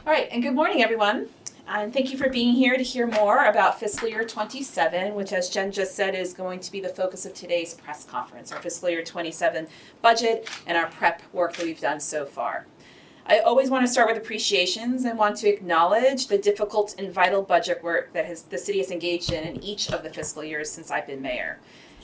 All right, and good morning, everyone. And thank you for being here to hear more about fiscal year 27, which, as Jen just said, is going to be the focus of today's press conference, our fiscal year 27 budget and our prep work that we've done so far. I always want to start with appreciations and want to acknowledge the difficult and vital budget work that the city has engaged in each of the fiscal years since I've been mayor.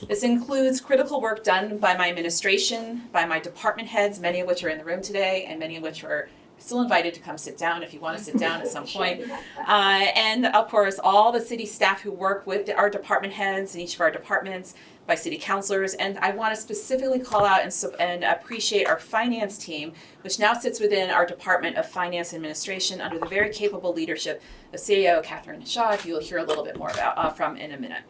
This includes critical work done by my administration, by my department heads, many of which are in the room today, and many of which are still invited to come sit down if you want to sit down at some point. And of course, all the city staff who work with our department heads in each of our departments, by city councilors. And I want to specifically call out and appreciate our finance team, which now sits within our Department of Finance Administration under the very capable leadership of CEO Katherine, who you'll hear a little bit more about from in a minute.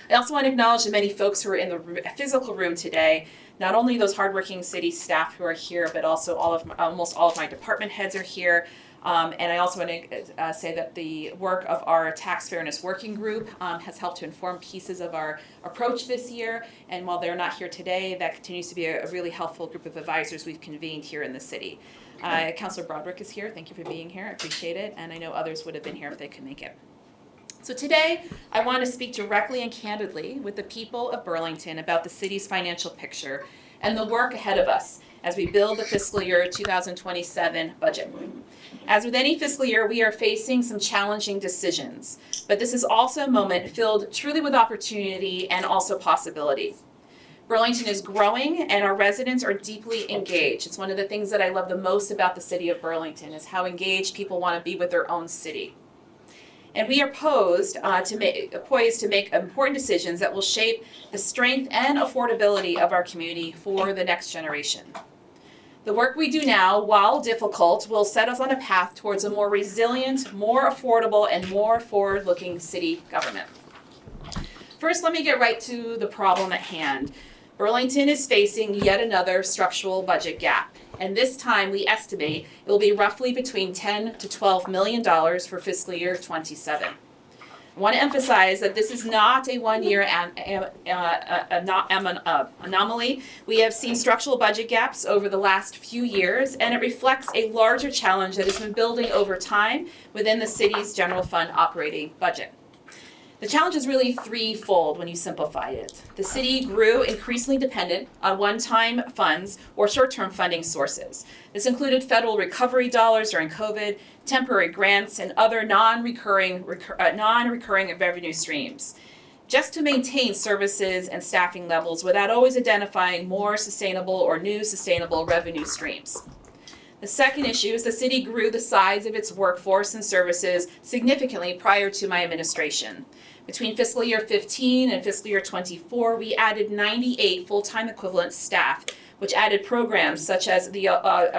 I also want to acknowledge the many folks who are in the physical room today. Not only those hardworking city staff who are here, but also almost all of my department heads are here. And I also want to say that the work of our Tax Fairness Working Group has helped to inform pieces of our approach this year. And while they're not here today, that continues to be a really helpful group of advisors we've convened here in the city. Councilor Broderick is here. Thank you for being here. I appreciate it. And I know others would have been here if they could make it. So today, I want to speak directly and candidly with the people of Burlington about the city's financial picture and the work ahead of us as we build the fiscal year 2027 budget. As with any fiscal year, we are facing some challenging decisions, but this is also a moment filled truly with opportunity and also possibility. Burlington is growing and our residents are deeply engaged. It's one of the things that I love the most about the city of Burlington is how engaged people want to be with their own city. And we are poised to make important decisions that will shape the strength and affordability of our community for the next generation. The work we do now, while difficult, will set us on a path towards a more resilient, more affordable, and more forward-looking city government. First, let me get right to the problem at hand. Burlington is facing yet another structural budget gap. And this time we estimate it will be roughly between $10 to $12 million for fiscal year 27. I want to emphasize that this is not a one-year anomaly. We have seen structural budget gaps over the last few years, and it reflects a larger challenge that has been building over time within the city's general fund operating budget. The challenge is really threefold when you simplify it. The city grew increasingly dependent on one-time funds or short-term funding sources. This included federal recovery dollars during COVID, temporary grants, and other non-recurring revenue streams, just to maintain services and staffing levels without always identifying more sustainable or new sustainable revenue streams. The second issue is the city grew the size of its workforce and services significantly prior to my administration. Between fiscal year 15 and fiscal year 24, we added 98 full-time equivalent staff, which added programs such as our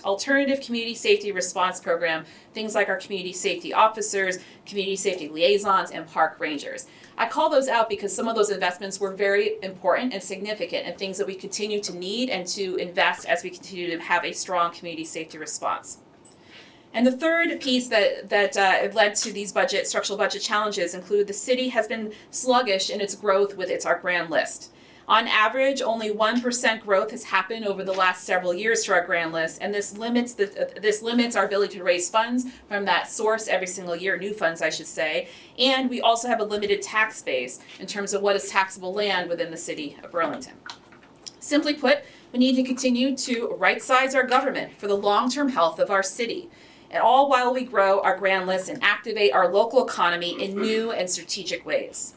alternative community safety response program, things like our community safety officers, community safety liaisons, and park rangers. I call those out because some of those investments were very important and significant and things that we continue to need and to invest as we continue to have a strong community safety response. And the third piece that led to these structural budget challenges include the city has been sluggish in its growth with our grand list. On average, only 1% growth has happened over the last several years to our grand list, and this limits our ability to raise funds from that source every single year, new funds, I should say. And we also have a limited tax base in terms of what is taxable land within the city of Burlington. Simply put, we need to continue to right-size our government for the long-term health of our city, and all while we grow our grand list and activate our local economy in new and strategic ways.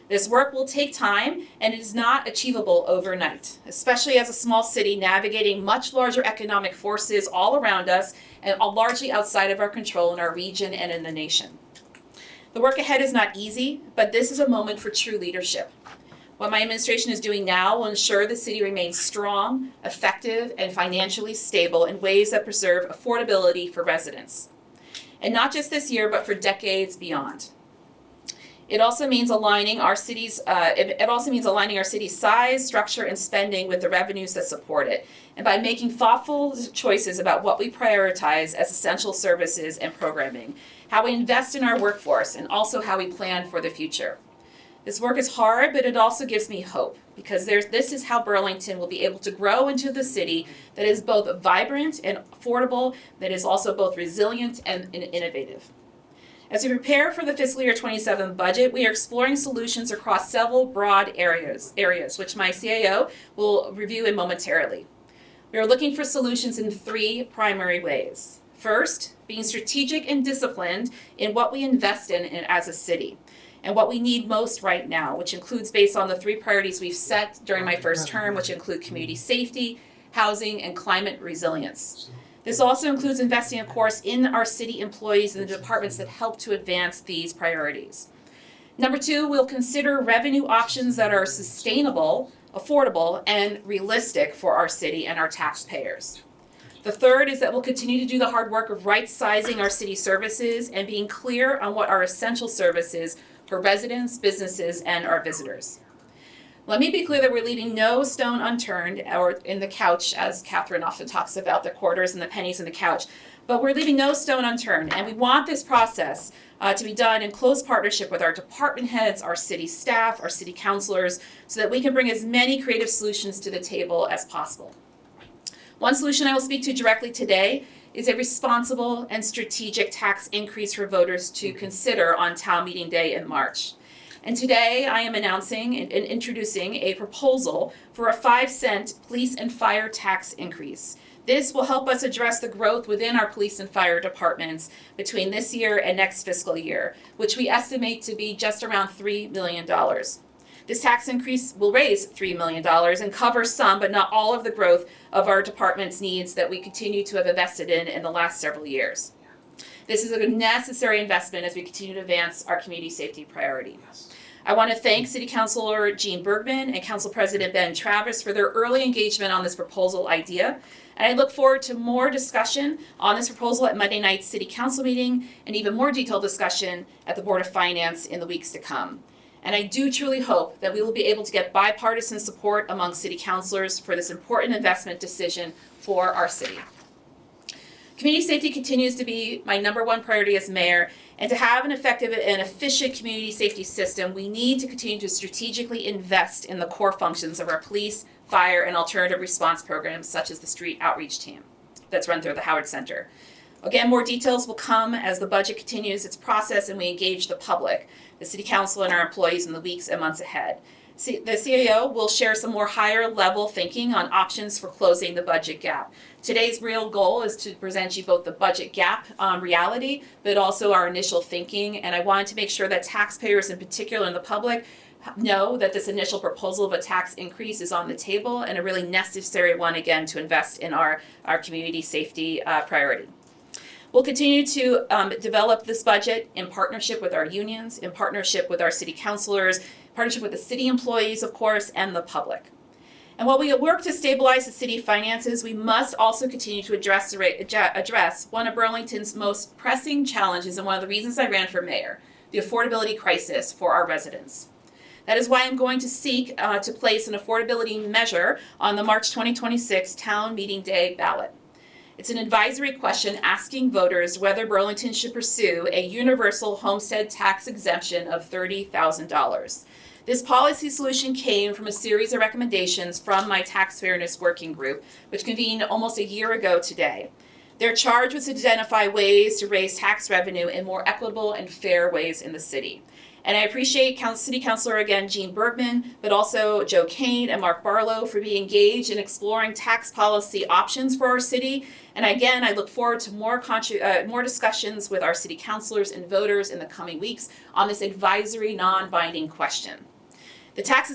This work will take time, and it is not achievable overnight, especially as a small city navigating much larger economic forces all around us and largely outside of our control in our region and in the nation. The work ahead is not easy, but this is a moment for true leadership. What my administration is doing now will ensure the city remains strong, effective, and financially stable in ways that preserve affordability for residents. And not just this year, but for decades beyond. It also means aligning our city's size, structure, and spending with the revenues that support it, and by making thoughtful choices about what we prioritize as essential services and programming, how we invest in our workforce, and also how we plan for the future. This work is hard, but it also gives me hope, because this is how Burlington will be able to grow into the city that is both vibrant and affordable, that is also both resilient and innovative. As we prepare for the fiscal year 27 budget, we are exploring solutions across several broad areas, which my CAO will review in momentarily. We are looking for solutions in three primary ways. First, being strategic and disciplined in what we invest in as a city and what we need most right now, which includes based on the three priorities we've set during my first term, which include community safety, housing, and climate resilience. This also includes investing, of course, in our city employees and the departments that help to advance these priorities. Number two, we'll consider revenue options that are sustainable, affordable, and realistic for our city and our taxpayers. The third is that we'll continue to do the hard work of right-sizing our city services and being clear on what are essential services for residents, businesses, and our visitors. Let me be clear that we're leaving no stone unturned or in the couch, as Katherine often talks about, the quarters and the pennies in the couch. But we're leaving no stone unturned, and we want this process to be done in close partnership with our department heads, our city staff, our city councilors, so that we can bring as many creative solutions to the table as possible. One solution I will speak to directly today is a responsible and strategic tax increase for voters to consider on Town Meeting Day in March. And today I am announcing and introducing a proposal for a 5-cent police and fire tax increase. This will help us address the growth within our police and fire departments between this year and next fiscal year, which we estimate to be just around $3 million. This tax increase will raise $3 million and cover some, but not all of the growth of our department's needs that we continue to have invested in the last several years. This is a necessary investment as we continue to advance our community safety priority. I want to thank City Councilor Jean Bergman and Council President Ben Travis for their early engagement on this proposal idea. And I look forward to more discussion on this proposal at Monday night's City Council meeting and even more detailed discussion at the Board of Finance in the weeks to come. And I do truly hope that we will be able to get bipartisan support among city councilors for this important investment decision for our city. Community safety continues to be my number one priority as mayor, and to have an effective and efficient community safety system, we need to continue to strategically invest in the core functions of our police, fire, and alternative response programs, such as the street outreach team that's run through the Howard Center. Again, more details will come as the budget continues its process and we engage the public, the City Council, and our employees in the weeks and months ahead. The CAO will share some more higher level thinking on options for closing the budget gap. Today's real goal is to present you both the budget gap reality, but also our initial thinking. And I wanted to make sure that taxpayers in particular and the public know that this initial proposal of a tax increase is on the table and a really necessary one, again, to invest in our community safety priority. We'll continue to develop this budget in partnership with our unions, in partnership with our city councilors, partnership with the city employees, of course, and the public. And while we work to stabilize the city finances, we must also continue to address one of Burlington's most pressing challenges and one of the reasons I ran for mayor, the affordability crisis for our residents. That is why I'm going to seek to place an affordability measure on the March 2026 Town Meeting Day ballot. It's an advisory question asking voters whether Burlington should pursue a universal homestead tax exemption of $30,000. This policy solution came from a series of recommendations from my Tax Fairness Working Group, which convened almost a year ago today. Their charge was to identify ways to raise tax revenue in more equitable and fair ways in the city. And I appreciate City Councilor, again, Jean Bergman, but also Joe Kane and Mark Barlow for being engaged in exploring tax policy options for our city. And again, I look forward to more discussions with our city councilors and voters in the coming weeks on this advisory, non-binding question. The tax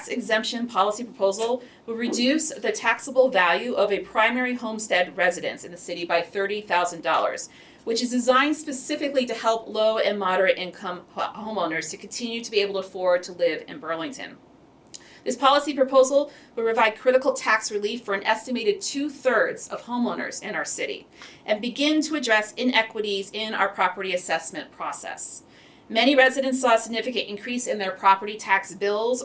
exemption policy proposal will reduce the taxable value of a primary homestead residence in the city by $30,000. Which is designed specifically to help low and moderate income homeowners to continue to be able to afford to live in Burlington. This policy proposal will provide critical tax relief for an estimated 2/3 of homeowners in our city and begin to address inequities in our property assessment process. Many residents saw a significant increase in their property tax bills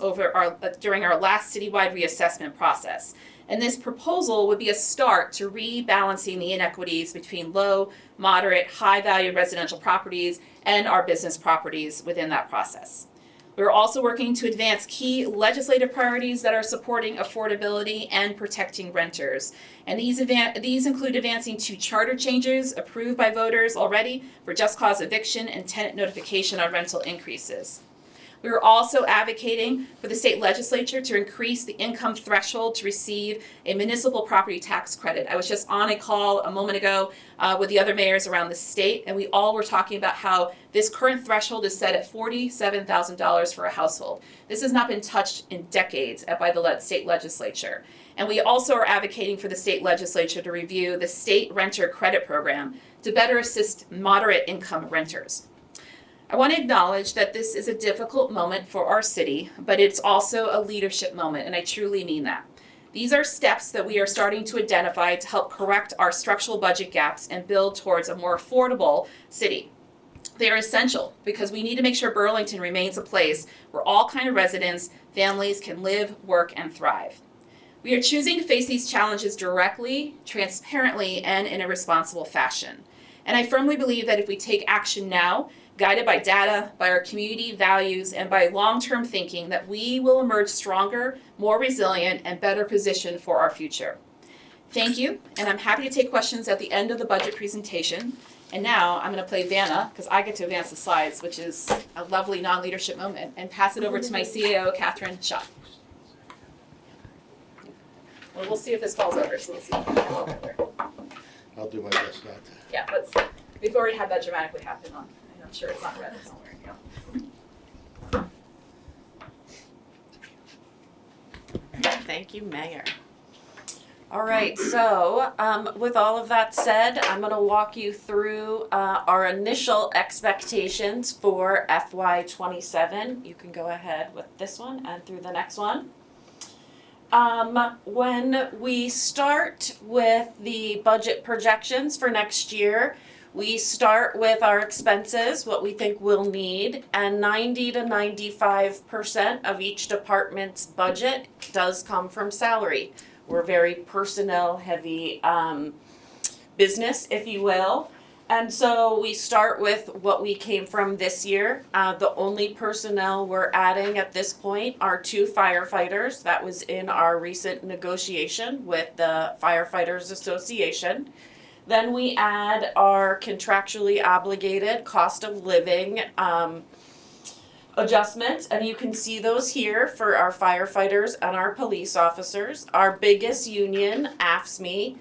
during our last citywide reassessment process. And this proposal would be a start to rebalancing the inequities between low, moderate, high-value residential properties and our business properties within that process. We're also working to advance key legislative priorities that are supporting affordability and protecting renters. And these include advancing 2 charter changes approved by voters already for just cause eviction and tenant notification on rental increases. We are also advocating for the state legislature to increase the income threshold to receive a municipal property tax credit. I was just on a call a moment ago with the other mayors around the state, and we all were talking about how this current threshold is set at $47,000 for a household. This has not been touched in decades by the state legislature. And we also are advocating for the state legislature to review the state renter credit program to better assist moderate income renters. I want to acknowledge that this is a difficult moment for our city, but it's also a leadership moment, and I truly mean that. These are steps that we are starting to identify to help correct our structural budget gaps and build towards a more affordable city. They are essential because we need to make sure Burlington remains a place where all kinds of residents, families can live, work, and thrive. We are choosing to face these challenges directly, transparently, and in a responsible fashion. And I firmly believe that if we take action now, guided by data, by our community values, and by long-term thinking, that we will emerge stronger, more resilient, and better positioned for our future. Thank you, and I'm happy to take questions at the end of the budget presentation. And now I'm going to play Vanna, because I get to advance the slides, which is a lovely non-leadership moment, and pass it over to my CAO, Katherine, Schad. Well, we'll see if this falls over, so let's see. I'll do my best not to. Yeah, we've already had that dramatically happen on. I'm sure it's not red somewhere. Thank you, Mayor. All right, so with all of that said, I'm going to walk you through our initial expectations for FY27. You can go ahead with this one and through the next one. When we start with the budget projections for next year, we start with our expenses, what we think we'll need, and 90 to 95% of each department's budget does come from salary. We're a very personnel heavy business, if you will. And so we start with what we came from this year. The only personnel we're adding at this point are 2 firefighters. That was in our recent negotiation with the Firefighters Association. Then we add our contractually obligated cost of living adjustments, and you can see those here for our firefighters and our police officers. Our biggest union, AFSCME,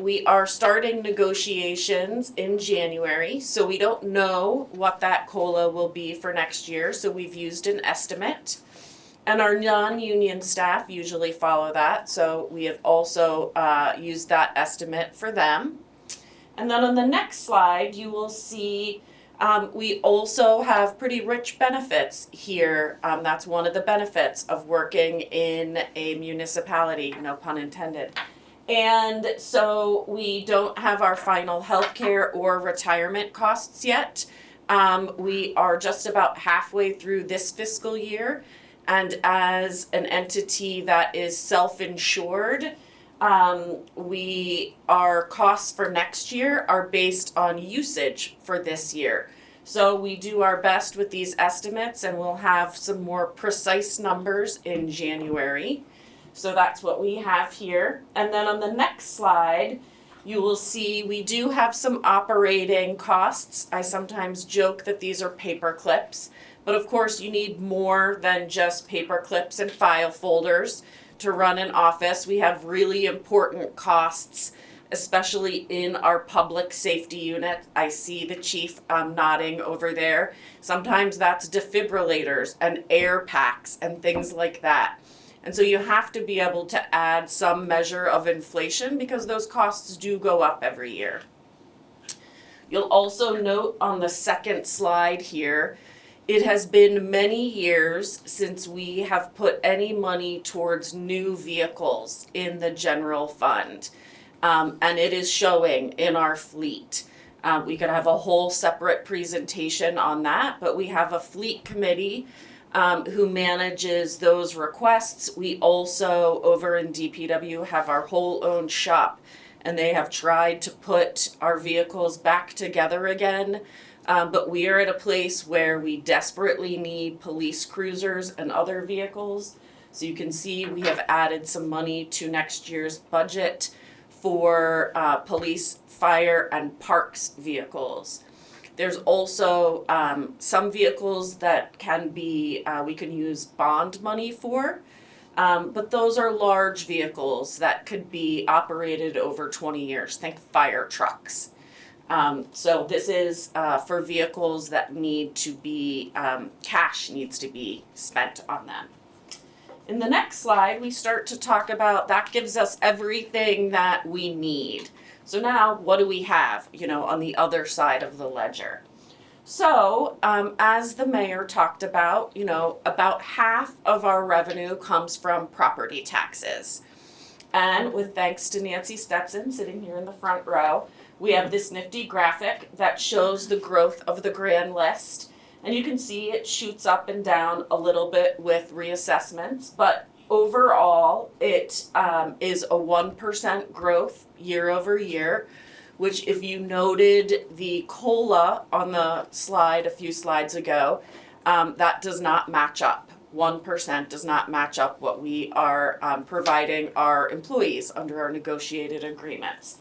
we are starting negotiations in January, so we don't know what that COLA will be for next year, so we've used an estimate. And our non-union staff usually follow that, so we have also used that estimate for them. And then on the next slide, you will see we also have pretty rich benefits here. That's one of the benefits of working in a municipality, no pun intended. And so we don't have our final healthcare or retirement costs yet. We are just about halfway through this fiscal year. And as an entity that is self-insured, our costs for next year are based on usage for this year. So we do our best with these estimates, and we'll have some more precise numbers in January. So that's what we have here. And then on the next slide, you will see we do have some operating costs. I sometimes joke that these are paper clips. But of course, you need more than just paper clips and file folders to run an office. We have really important costs, especially in our public safety unit. I see the chief nodding over there. Sometimes that's defibrillators and air packs and things like that. And so you have to be able to add some measure of inflation because those costs do go up every year. You'll also note on the second slide here, it has been many years since we have put any money towards new vehicles in the general fund. And it is showing in our fleet. We could have a whole separate presentation on that, but we have a fleet committee who manages those requests. We also, over in DPW, have our whole own shop, and they have tried to put our vehicles back together again. But we are at a place where we desperately need police cruisers and other vehicles. So you can see we have added some money to next year's budget for police, fire, and parks vehicles. There's also some vehicles that can be, we can use bond money for, but those are large vehicles that could be operated over 20 years. Think fire trucks. So this is for vehicles that need to be, cash needs to be spent on them. In the next slide, we start to talk about, that gives us everything that we need. So now, what do we have, on the other side of the ledger? So, as the mayor talked about, about half of our revenue comes from property taxes. And with thanks to Nancy Stetson sitting here in the front row, we have this nifty graphic that shows the growth of the grand list. And you can see it shoots up and down a little bit with reassessments, but overall it is a 1% growth year over year, which if you noted the COLA on the slide a few slides ago, that does not match up. 1% does not match up what we are providing our employees under our negotiated agreements.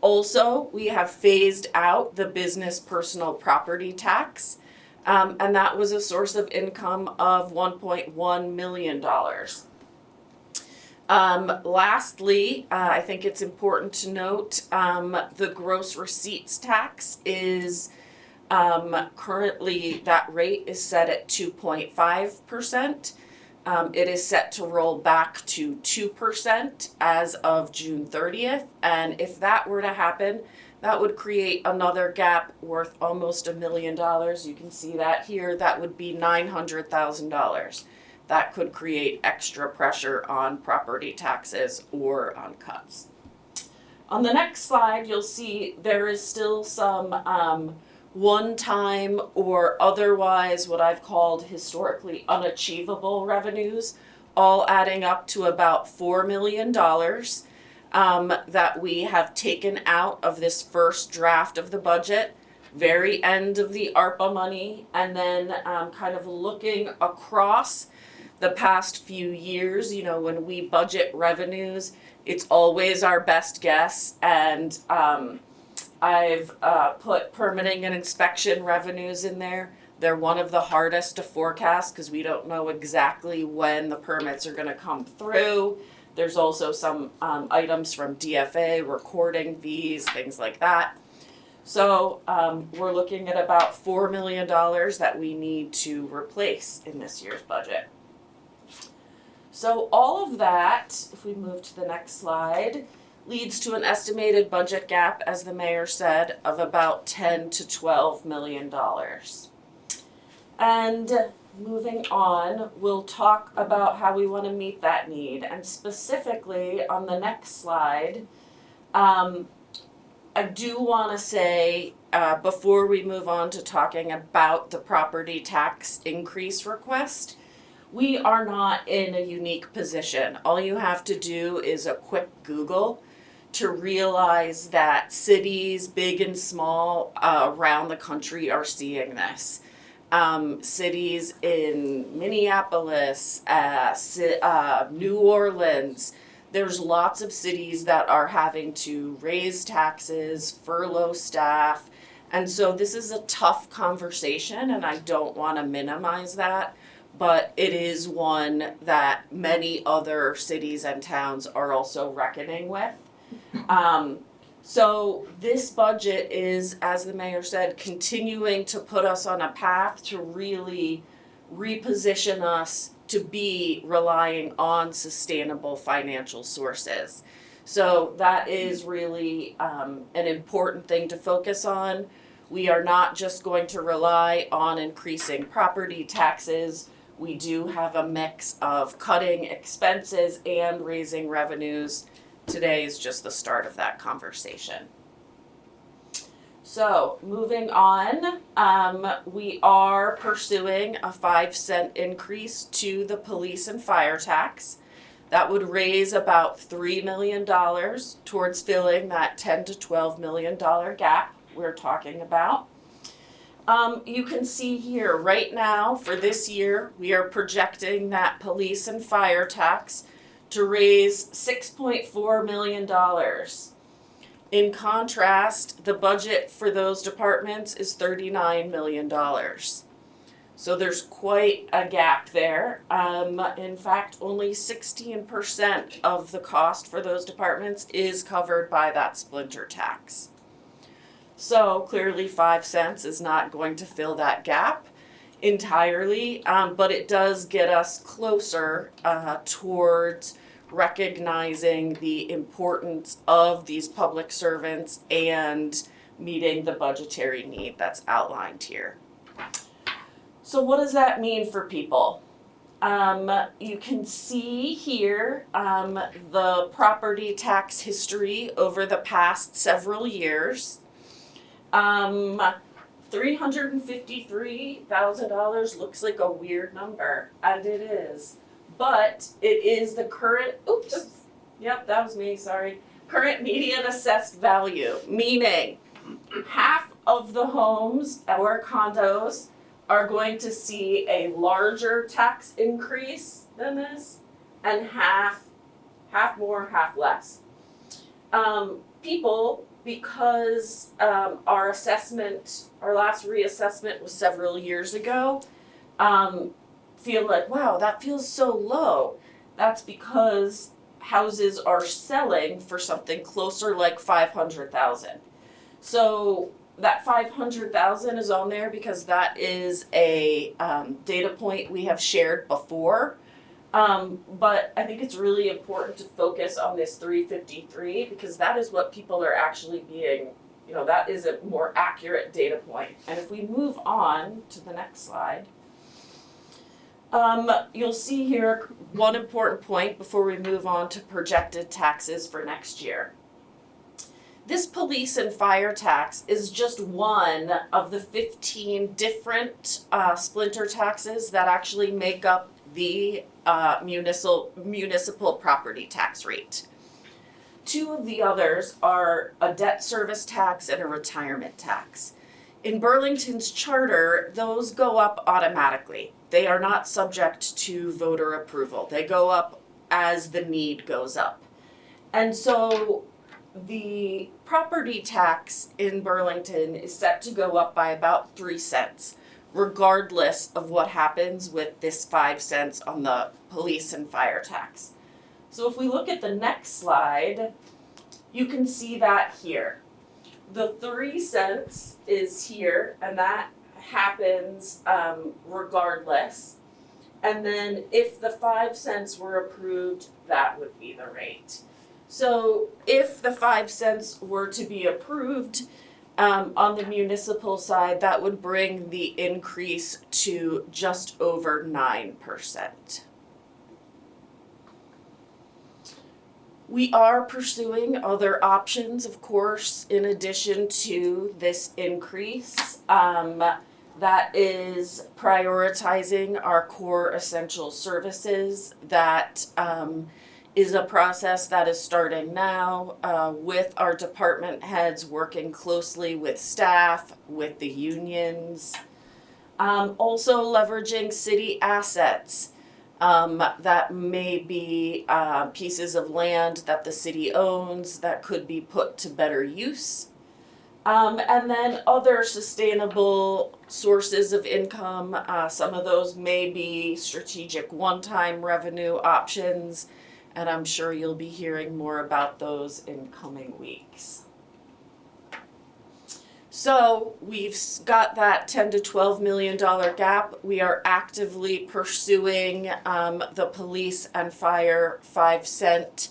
Also, we have phased out the business personal property tax. And that was a source of income of $1.1 million. Lastly, I think it's important to note the gross receipts tax is currently, that rate is set at 2.5%. It is set to roll back to 2% as of June 30th. And if that were to happen, that would create another gap worth almost $1 million. You can see that here. That would be $900,000. That could create extra pressure on property taxes or on cuts. On the next slide, you'll see there is still some one-time or otherwise what I've called historically unachievable revenues, all adding up to about $4 million. That we have taken out of this first draft of the budget, very end of the ARPA money, and then kind of looking across the past few years, when we budget revenues, it's always our best guess, and I've put permitting and inspection revenues in there. They're one of the hardest to forecast because we don't know exactly when the permits are going to come through. There's also some items from DFA, recording fees, things like that. So we're looking at about $4 million that we need to replace in this year's budget. So all of that, if we move to the next slide, leads to an estimated budget gap, as the mayor said, of about $10 to $12 million. And moving on, we'll talk about how we want to meet that need. And specifically on the next slide, I do want to say, before we move on to talking about the property tax increase request, we are not in a unique position. All you have to do is a quick Google to realize that cities, big and small, around the country are seeing this. Cities in Minneapolis, New Orleans, there's lots of cities that are having to raise taxes, furlough staff, and so this is a tough conversation, and I don't want to minimize that, but it is one that many other cities and towns are also reckoning with. So this budget is, as the mayor said, continuing to put us on a path to really reposition us to be relying on sustainable financial sources. So that is really an important thing to focus on. We are not just going to rely on increasing property taxes. We do have a mix of cutting expenses and raising revenues. Today is just the start of that conversation. So moving on, we are pursuing a 5-cent increase to the police and fire tax. That would raise about $3 million towards filling that $10 to $12 million gap we're talking about. You can see here, right now, for this year, we are projecting that police and fire tax to raise $6.4 million. In contrast, the budget for those departments is $39 million. So there's quite a gap there. In fact, only 16% of the cost for those departments is covered by that splinter tax. So clearly 5 cents is not going to fill that gap entirely, but it does get us closer towards recognizing the importance of these public servants and meeting the budgetary need that's outlined here. So what does that mean for people? You can see here the property tax history over the past several years. $353,000 looks like a weird number, and it is. But it is the current, that was me, sorry. Current median assessed value, meaning half of the homes or condos are going to see a larger tax increase than this, and half more, half less. People, because our last reassessment was several years ago, feel like, wow, that feels so low. That's because houses are selling for something closer like 500,000. So that 500,000 is on there because that is a data point we have shared before. But I think it's really important to focus on this 353 because that is what people are actually being, that is a more accurate data point. And if we move on to the next slide, you'll see here one important point before we move on to projected taxes for next year. This police and fire tax is just one of the 15 different splinter taxes that actually make up the municipal property tax rate. Two of the others are a debt service tax and a retirement tax. In Burlington's charter, those go up automatically. They are not subject to voter approval. They go up as the need goes up. And so the property tax in Burlington is set to go up by about 3 cents, regardless of what happens with this 5 cents on the police and fire tax. So if we look at the next slide, you can see that here. The 3 cents is here, and that happens regardless. And then if the 5 cents were approved, that would be the rate. So if the 5 cents were to be approved on the municipal side, that would bring the increase to just over 9%. We are pursuing other options, of course, in addition to this increase. That is prioritizing our core essential services. That is a process that is starting now with our department heads working closely with staff, with the unions. Also leveraging city assets. That may be pieces of land that the city owns that could be put to better use. And then other sustainable sources of income. Some of those may be strategic one-time revenue options, and I'm sure you'll be hearing more about those in coming weeks. So we've got that $10 to $12 million gap. We are actively pursuing the police and fire 5 cent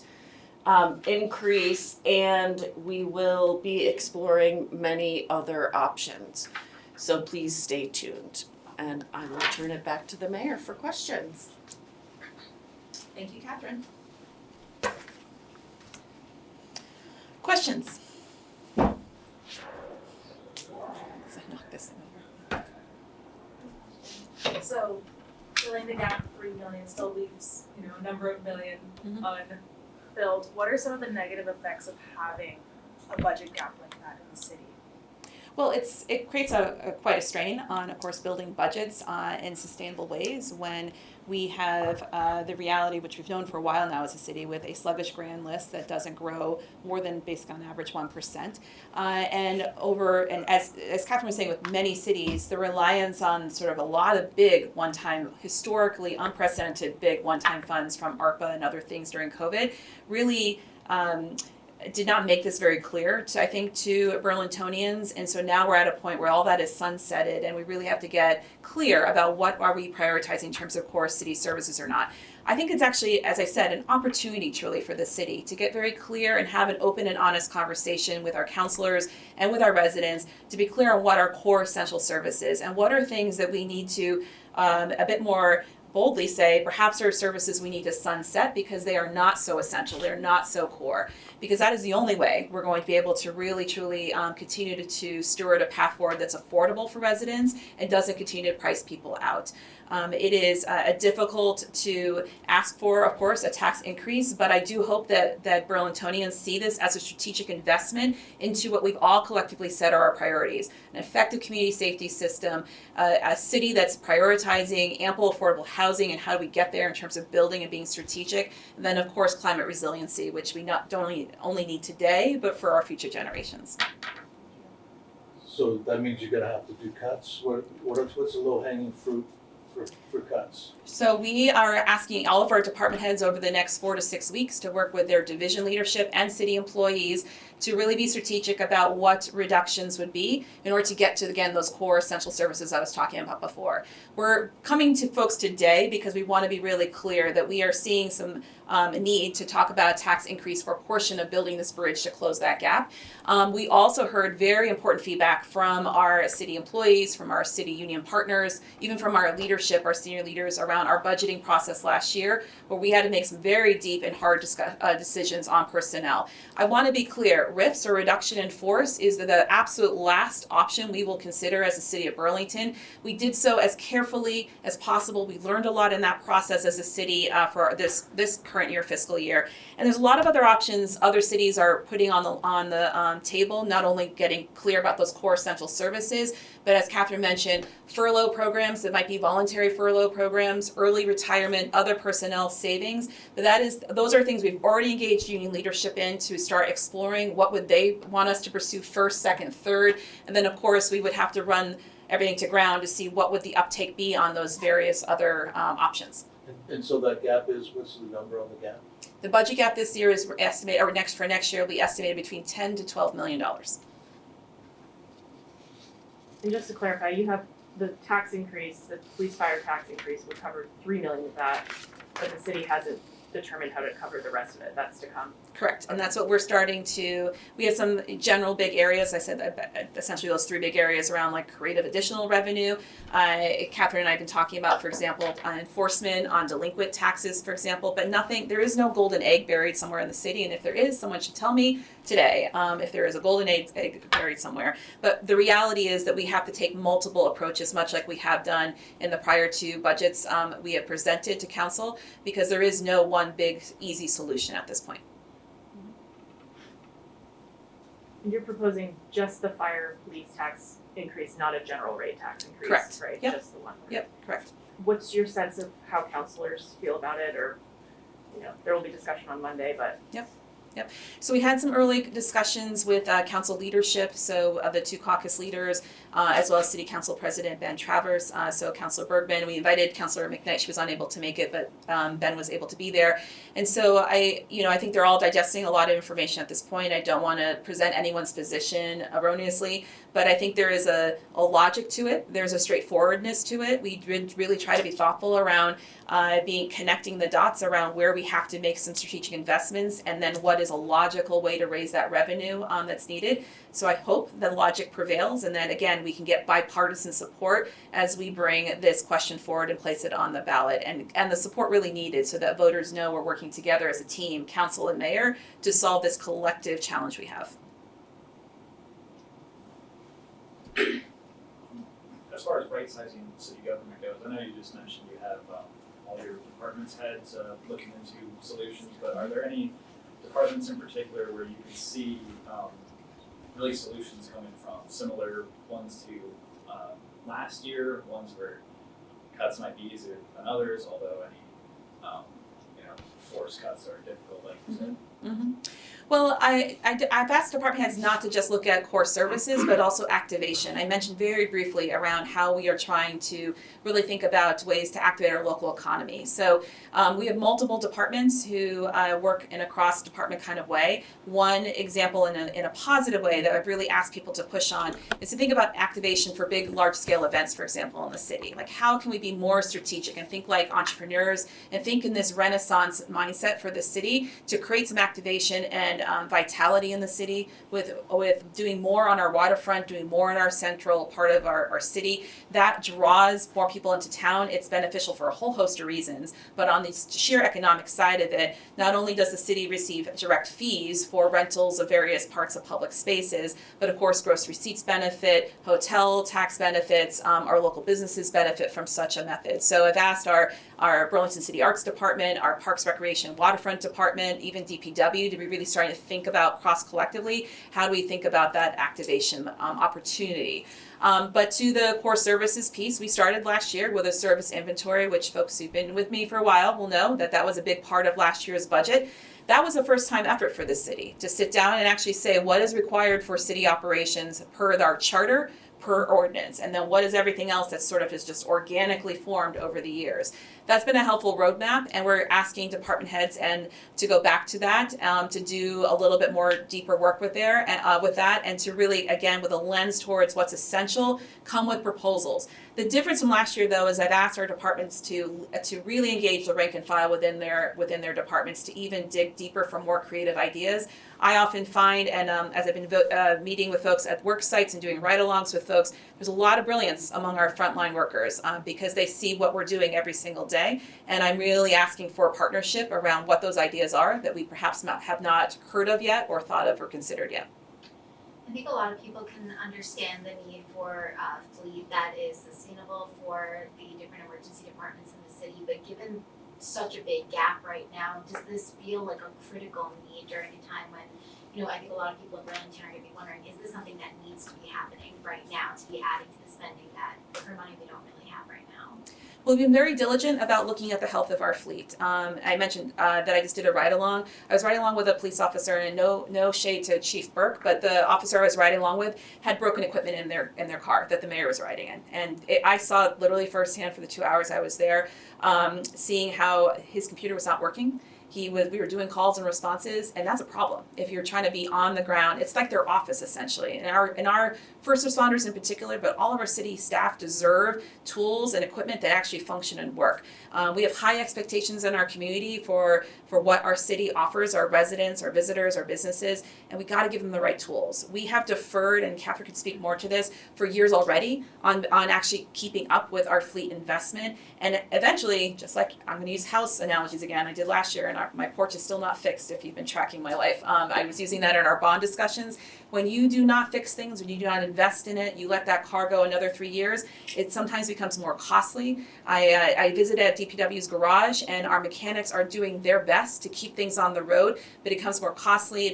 increase, and we will be exploring many other options. So please stay tuned, and I will turn it back to the mayor for questions. Thank you, Katherine. Questions? So filling the gap of 3 million still leaves, a number of million unfilled. What are some of the negative effects of having a budget gap like that in the city? Well, it creates quite a strain on, of course, building budgets in sustainable ways when we have the reality, which we've known for a while now as a city, with a sluggish grand list that doesn't grow more than basically on average 1%. And as Katherine was saying, with many cities, the reliance on sort of a lot of big one-time, historically unprecedented big one-time funds from ARPA and other things during COVID really did not make this very clear to Burlingtonians, and so now we're at a point where all that is sunsetted and we really have to get clear about what are we prioritizing in terms of core city services or not. I think it's actually, as I said, an opportunity truly for the city to get very clear and have an open and honest conversation with our councilors and with our residents to be clear on what our core essential services and what are things that we need to a bit more boldly say perhaps there are services we need to sunset because they are not so essential, they're not so core, because that is the only way we're going to be able to really truly continue to steward a path forward that's affordable for residents and doesn't continue to price people out. It is difficult to ask for, of course, a tax increase, but I do hope that Burlingtonians see this as a strategic investment into what we've all collectively said are our priorities: an effective community safety system, a city that's prioritizing ample affordable housing and how do we get there in terms of building and being strategic, and then of course climate resiliency, which we don't only need today, but for our future generations. So that means you're gonna have to do cuts. What's the low hanging fruit for cuts? So we are asking all of our department heads over the next 4 to 6 weeks to work with their division leadership and city employees to really be strategic about what reductions would be in order to get to, again, those core essential services I was talking about before. We're coming to folks today because we want to be really clear that we are seeing some need to talk about a tax increase for a portion of building this bridge to close that gap. We also heard very important feedback from our city employees, from our city union partners, even from our leadership, our senior leaders around our budgeting process last year, where we had to make some very deep and hard decisions on personnel. I want to be clear, RIFs or reduction in force is the absolute last option we will consider as a city of Burlington. We did so as carefully as possible. We learned a lot in that process as a city for this current year, fiscal year. And there's a lot of other options other cities are putting on the table, not only getting clear about those core essential services, but as Katherine mentioned, furlough programs that might be voluntary furlough programs, early retirement, other personnel savings. But those are things we've already engaged union leadership in to start exploring what would they want us to pursue first, second, third. And then of course we would have to run everything to ground to see what would the uptake be on those various other options. And so that gap is, what's the number on the gap? The budget gap this year is estimated, or for next year will be estimated between $10 to $12 million. And just to clarify, you have the tax increase, the police fire tax increase would cover $3 million of that, but the city hasn't determined how to cover the rest of it. That's to come. Correct, and that's what we're starting to, we have some general big areas, I said essentially those 3 big areas around like creative additional revenue. Katherine and I have been talking about, for example, enforcement on delinquent taxes, for example, but there is no golden egg buried somewhere in the city, and if there is, someone should tell me today if there is a golden egg buried somewhere. But the reality is that we have to take multiple approaches, much like we have done in the prior 2 budgets we have presented to council, because there is no one big easy solution at this point. And you're proposing just the fire police tax increase, not a general rate tax increase, Correct. right? Yep. Just the one. Yep, correct. What's your sense of how councilors feel about it, or, there will be discussion on Monday, but. Yep. So we had some early discussions with council leadership, so the 2 caucus leaders, as well as City Council President Ben Travers, so Councilor Bergman. We invited Councilor McKnight. She was unable to make it, but Ben was able to be there. And so I think they're all digesting a lot of information at this point. I don't want to present anyone's position erroneously, but I think there is a logic to it. There's a straightforwardness to it. We really try to be thoughtful around connecting the dots around where we have to make some strategic investments, and then what is a logical way to raise that revenue that's needed. So I hope the logic prevails, and then again we can get bipartisan support as we bring this question forward and place it on the ballot, and the support really needed so that voters know we're working together as a team, council and mayor, to solve this collective challenge we have. As far as right-sizing city government goes, I know you just mentioned you have all your departments heads looking into solutions, but are there any departments in particular where you can see really solutions coming from similar ones to last year, ones where cuts might be easier than others, although any forced cuts are difficult, like you said. Mm-hmm. Well, I've asked department heads not to just look at core services, but also activation. I mentioned very briefly around how we are trying to really think about ways to activate our local economy. So we have multiple departments who work in a cross-department kind of way. One example in a positive way that I've really asked people to push on is to think about activation for big, large-scale events, for example, in the city. Like, how can we be more strategic and think like entrepreneurs and think in this Renaissance mindset for the city to create some activation and vitality in the city with doing more on our waterfront, doing more in our central part of our city. That draws more people into town. It's beneficial for a whole host of reasons, but on the sheer economic side of it, not only does the city receive direct fees for rentals of various parts of public spaces, but of course gross receipts benefit, hotel tax benefits, our local businesses benefit from such a method. So I've asked our Burlington City Arts Department, our Parks Recreation Waterfront Department, even DPW to be really starting to think about cross-collectively, how do we think about that activation opportunity. But to the core services piece, we started last year with a service inventory, which folks who've been with me for a while will know that was a big part of last year's budget. That was a first-time effort for the city to sit down and actually say what is required for city operations per our charter, per ordinance, and then what is everything else that sort of is just organically formed over the years. That's been a helpful roadmap, and we're asking department heads and to go back to that, to do a little bit more deeper work with that, and to really, again, with a lens towards what's essential, come with proposals. The difference from last year, though, is I've asked our departments to really engage the rank and file within their departments to even dig deeper for more creative ideas. I often find, and as I've been meeting with folks at work sites and doing ride-alongs with folks, there's a lot of brilliance among our frontline workers because they see what we're doing every single day. And I'm really asking for a partnership around what those ideas are that we perhaps have not heard of yet or thought of or considered yet. I think a lot of people can understand the need for a fleet that is sustainable for the different emergency departments in the city, but given such a big gap right now, does this feel like a critical need during a time when, I think a lot of people in Burlington are going to be wondering, is this something that needs to be happening right now to be adding to the spending that for money we don't really have right now? Well, we've been very diligent about looking at the health of our fleet. I mentioned that I just did a ride-along. I was riding along with a police officer, and no shade to Chief Burke, but the officer I was riding along with had broken equipment in their car that the mayor was riding in. And I saw it literally firsthand for the 2 hours I was there, seeing how his computer was not working. We were doing calls and responses, and that's a problem. If you're trying to be on the ground, it's like their office essentially. And our first responders in particular, but all of our city staff deserve tools and equipment that actually function and work. We have high expectations in our community for what our city offers our residents, our visitors, our businesses, and we got to give them the right tools. We have deferred, and Katherine could speak more to this, for years already on actually keeping up with our fleet investment. And eventually, just like I'm going to use house analogies again, I did last year, and my porch is still not fixed if you've been tracking my life. I was using that in our bond discussions. When you do not fix things, when you do not invest in it, you let that car go another 3 years, it sometimes becomes more costly. I visited at DPW's garage, and our mechanics are doing their best to keep things on the road, but it becomes more costly,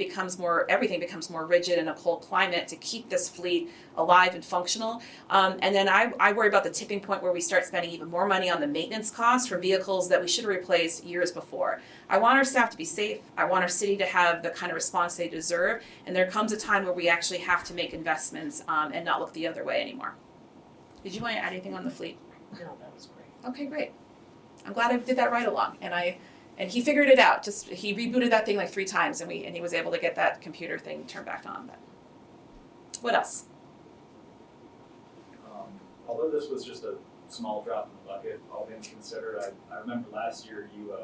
everything becomes more rigid in a cold climate to keep this fleet alive and functional. And then I worry about the tipping point where we start spending even more money on the maintenance costs for vehicles that we should have replaced years before. I want our staff to be safe. I want our city to have the kind of response they deserve. And there comes a time where we actually have to make investments and not look the other way anymore. Did you want to add anything on the fleet? No, that was great. Okay, great. I'm glad I did that ride along. And he figured it out. He rebooted that thing like 3 times, and he was able to get that computer thing turned back on. But what else? Although this was just a small drop in the bucket, all things considered, I remember last year you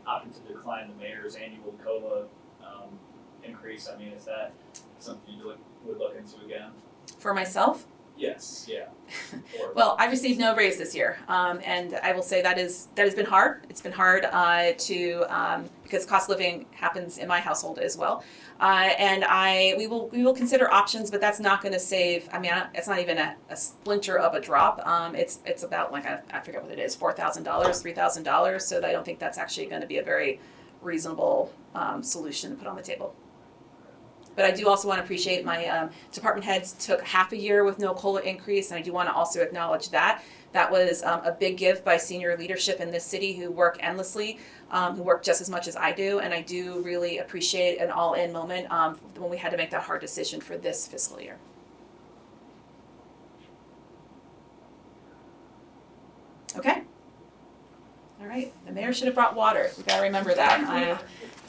opted to decline the mayor's annual COLA increase. I mean, is that something you would look into again? For myself? Yes, yeah. Well, I received no raise this year, and I will say that has been hard. It's been hard because cost of living happens in my household as well, and we will consider options, but that's not going to save. I mean, it's not even a splinter of a drop. It's about I forget what it is, $4,000, $3,000. So I don't think that's actually going to be a very reasonable solution to put on the table. But I do also want to appreciate my department heads took half a year with no COLA increase, and I do want to also acknowledge that. That was a big give by senior leadership in this city who work endlessly, who work just as much as I do, and I do really appreciate an all-in moment when we had to make that hard decision for this fiscal year. Okay. All right, the mayor should have brought water. We gotta remember that.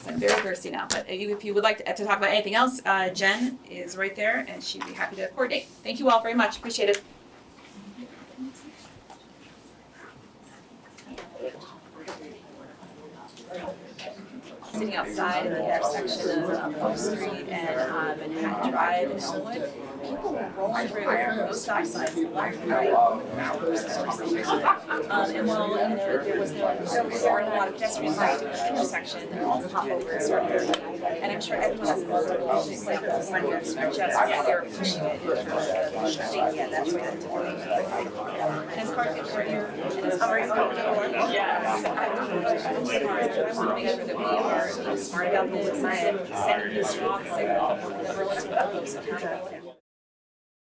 I'm very thirsty now, but if you would like to talk about anything else, Jen is right there and she'd be happy to coordinate. Thank you all very much, appreciate it. Sitting outside in the intersection of Oak Street and Manhattan Drive in Elmwood, people will roll through those stop signs left and right. And while there weren't a lot of pedestrians right in the intersection, they'll all hop over and start moving. And I'm sure everyone has multiple examples like this, just they're pushing it in terms of saying, yeah, that's where that's going. And it's hard to get here, and it's hard to go. Yeah. I'm smart. I want to make sure that we are being smart about this and sending the strong signal that we're looking at those accountability.